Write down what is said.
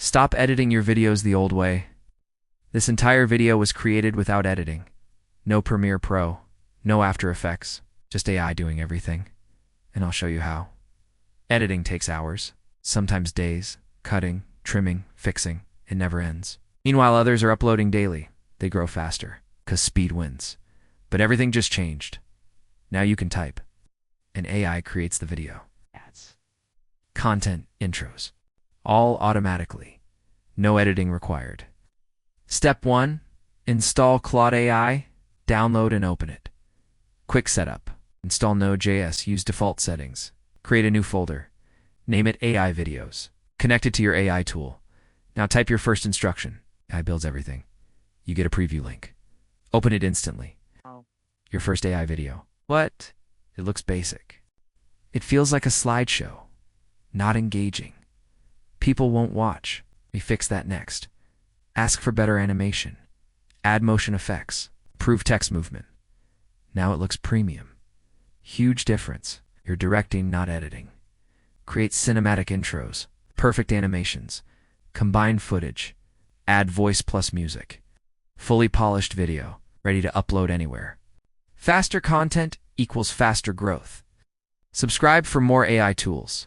Stop editing your videos the old way. This entire video was created without editing. No Premiere Pro, no After Effects, just AI doing everything. And I'll show you how. Editing takes hours, sometimes days, cutting, trimming, fixing. It never ends. Meanwhile, others are uploading daily. They grow faster, 'cause speed wins. But everything just changed. Now you can type, and AI creates the video. Ads, content, intros, all automatically. No editing required. Step 1. Install Claude AI. Download and open it. Quick setup. Install Node.js. Use default settings. Create a new folder. Name it AI Videos. Connect it to your AI tool. Now type your first instruction. AI builds everything. You get a preview link. Open it instantly. Your first AI video. What? It looks basic. It feels like a slideshow. Not engaging. People won't watch. We fix that next. Ask for better animation. Add motion effects. Improve text movement. Now it looks premium. Huge difference. You're directing, not editing. Create cinematic intros. Perfect animations. Combine footage. Add voice plus music. Fully polished video. Ready to upload anywhere. Faster content equals faster growth. Subscribe for more AI tools.